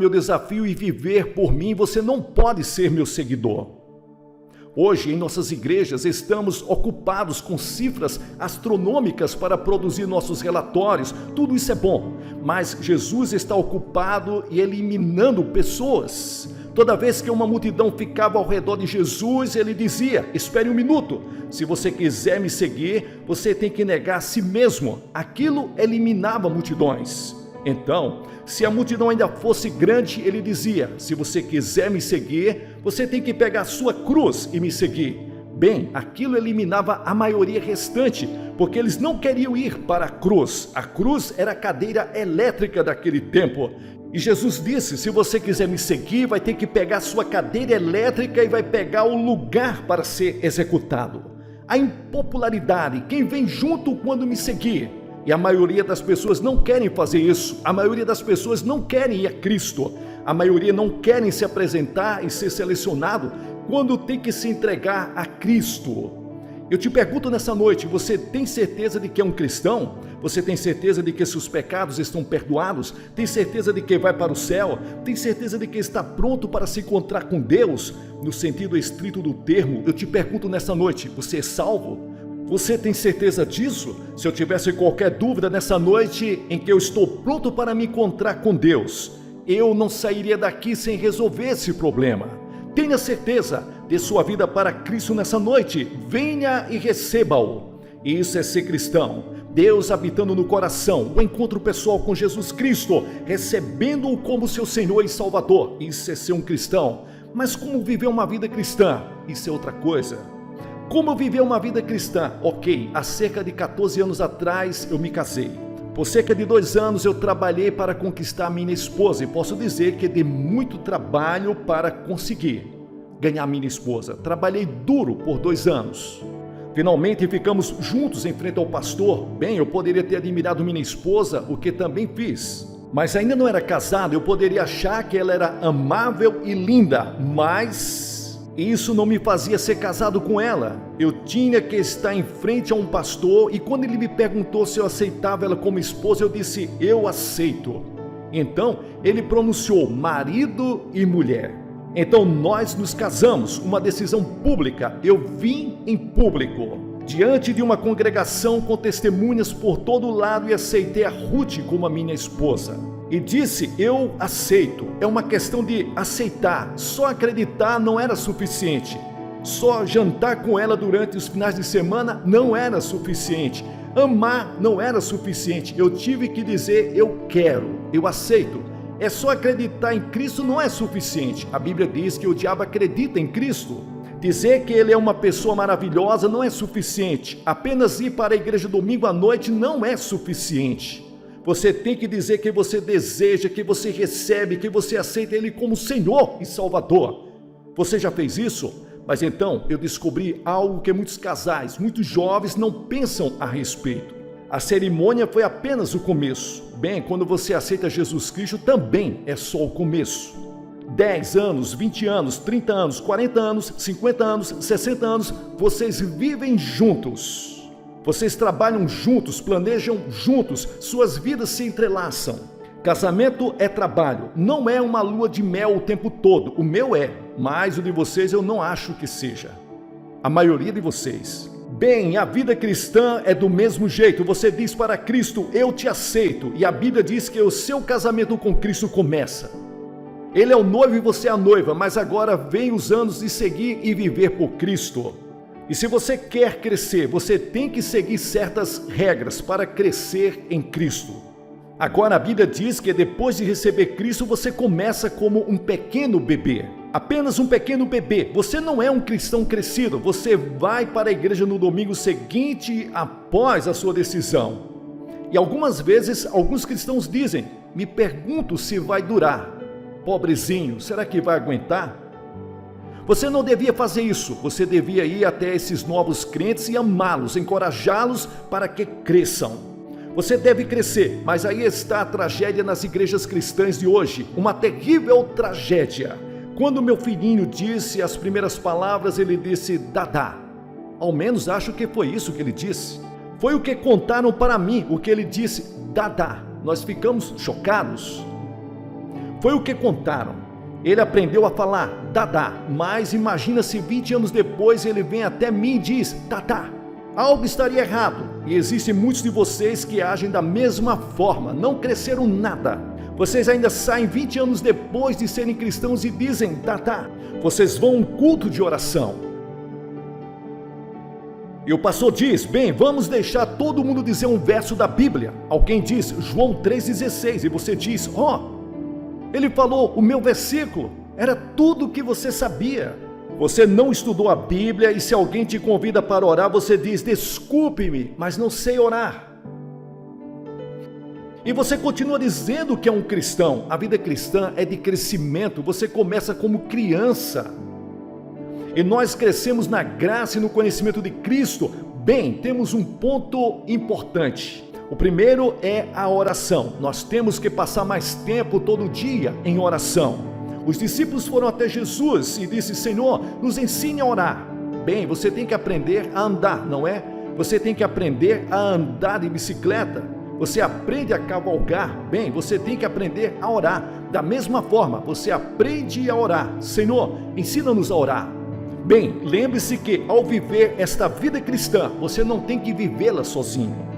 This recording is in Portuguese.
meu desafio e viver por mim, você não pode ser meu seguidor. Hoje, em nossas igrejas, estamos ocupados com cifras astronômicas para produzir nossos relatórios. Tudo isso é bom, mas Jesus está ocupado e eliminando pessoas. Toda vez que uma multidão ficava ao redor de Jesus, ele dizia: espere um minuto, se você quiser me seguir, você tem que negar a si mesmo. Aquilo eliminava multidões. Então, se a multidão ainda fosse grande, ele dizia: se você quiser me seguir, você tem que pegar a sua cruz e me seguir. Bem, aquilo eliminava a maioria restante, porque eles não queriam ir para a cruz. A cruz era a cadeira elétrica daquele tempo. E Jesus disse: se você quiser me seguir, vai ter que pegar a sua cadeira elétrica e vai pegar o lugar para ser executado. A impopularidade, quem vem junto quando me seguir? E a maioria das pessoas não querem fazer isso. A maioria das pessoas não querem ir a Cristo. A maioria não querem se apresentar e ser selecionado quando tem que se entregar a Cristo. Eu te pergunto nessa noite, você tem certeza de que é um cristão? Você tem certeza de que seus pecados estão perdoados? Tem certeza de que vai para o céu? Tem certeza de que está pronto para se encontrar com Deus? No sentido estrito do termo, eu te pergunto nessa noite, você é salvo? Você tem certeza disso? Se eu tivesse qualquer dúvida nessa noite em que eu estou pronto para me encontrar com Deus, eu não sairia daqui sem resolver esse problema. Tenha certeza, dê sua vida para Cristo nessa noite, venha e receba-o. Isso é ser cristão, Deus habitando no coração, o encontro pessoal com Jesus Cristo, recebendo-o como seu Senhor e Salvador. Isso é ser um cristão. Mas como viver uma vida cristã? Isso é outra coisa. Como viver uma vida cristã? Ok, há cerca de 14 anos atrás eu me casei. Por cerca de 2 anos eu trabalhei para conquistar minha esposa e posso dizer que dei muito trabalho para conseguir ganhar minha esposa. Trabalhei duro por 2 anos. Finalmente ficamos juntos em frente ao pastor. Bem, eu poderia ter admirado minha esposa, o que também fiz. Mas ainda não era casado, eu poderia achar que ela era amável e linda, mas isso não me fazia ser casado com ela. Eu tinha que estar em frente a um pastor e quando ele me perguntou se eu aceitava ela como esposa, eu disse: eu aceito. Então ele pronunciou marido e mulher. Então nós nos casamos, uma decisão pública. Eu vim em público, diante de uma congregação com testemunhas por todo lado, e aceitei a Ruth como a minha esposa. E disse: eu aceito. É uma questão de aceitar. Só acreditar não era suficiente. Só jantar com ela durante os finais de semana não era suficiente. Amar não era suficiente. Eu tive que dizer: eu quero, eu aceito. É só acreditar em Cristo não é suficiente. A Bíblia diz que o diabo acredita em Cristo. Dizer que ele é uma pessoa maravilhosa não é suficiente. Apenas ir para a igreja domingo à noite não é suficiente. Você tem que dizer que você deseja, que você recebe, que você aceita Ele como Senhor e Salvador. Você já fez isso? Mas então eu descobri algo que muitos casais, muitos jovens não pensam a respeito. A cerimônia foi apenas o começo. Bem, quando você aceita Jesus Cristo também é só o começo. 10 anos, 20 anos, 30 anos, 40 anos, 50 anos, 60 anos, vocês vivem juntos. Vocês trabalham juntos, planejam juntos, suas vidas se entrelaçam. Casamento é trabalho, não é uma lua de mel o tempo todo. O meu é, mas o de vocês eu não acho que seja. A maioria de vocês. Bem, a vida cristã é do mesmo jeito. Você diz para Cristo: eu te aceito. E a Bíblia diz que o seu casamento com Cristo começa. Ele é o noivo e você é a noiva, mas agora vem os anos de seguir e viver por Cristo. E se você quer crescer, você tem que seguir certas regras para crescer em Cristo. Agora a Bíblia diz que depois de receber Cristo, você começa como um pequeno bebê. Apenas um pequeno bebê. Você não é um cristão crescido. Você vai para a igreja no domingo seguinte após a sua decisão. E algumas vezes, alguns cristãos dizem: me pergunto se vai durar. Pobrezinho, será que vai aguentar? Você não devia fazer isso. Você devia ir até esses novos crentes e amá-los, encorajá-los para que cresçam. Você deve crescer, mas aí está a tragédia nas igrejas cristãs de hoje, uma terrível tragédia. Quando meu filhinho disse as primeiras palavras, ele disse Dadá. Ao menos acho que foi isso que ele disse. Foi o que contaram para mim, o que ele disse, Dadá. Nós ficamos chocados. Foi o que contaram. Ele aprendeu a falar Dada, mas imagina se 20 anos depois ele vem até mim e diz Dada. Algo estaria errado, e existem muitos de vocês que agem da mesma forma, não cresceram nada. Vocês ainda saem 20 anos depois de serem cristãos e dizem Dada. Vocês vão a um culto de oração. E o pastor diz, bem, vamos deixar todo mundo dizer um verso da Bíblia. Alguém diz João 3,16 e você diz, ele falou o meu versículo, era tudo o que você sabia. Você não estudou a Bíblia e se alguém te convida para orar, você diz, desculpe-me, mas não sei orar. E você continua dizendo que é um cristão. A vida cristã é de crescimento, você começa como criança. E nós crescemos na graça e no conhecimento de Cristo. Bem, temos um ponto importante. O primeiro é a oração. Nós temos que passar mais tempo todo dia em oração. Os discípulos foram até Jesus e disse, Senhor, nos ensine a orar. Bem, você tem que aprender a andar, não é? Você tem que aprender a andar de bicicleta. Você aprende a cavalgar. Bem, você tem que aprender a orar. Da mesma forma, você aprende a orar. Senhor, ensina-nos a orar. Bem, lembre-se que ao viver esta vida cristã, você não tem que vivê-la sozinho.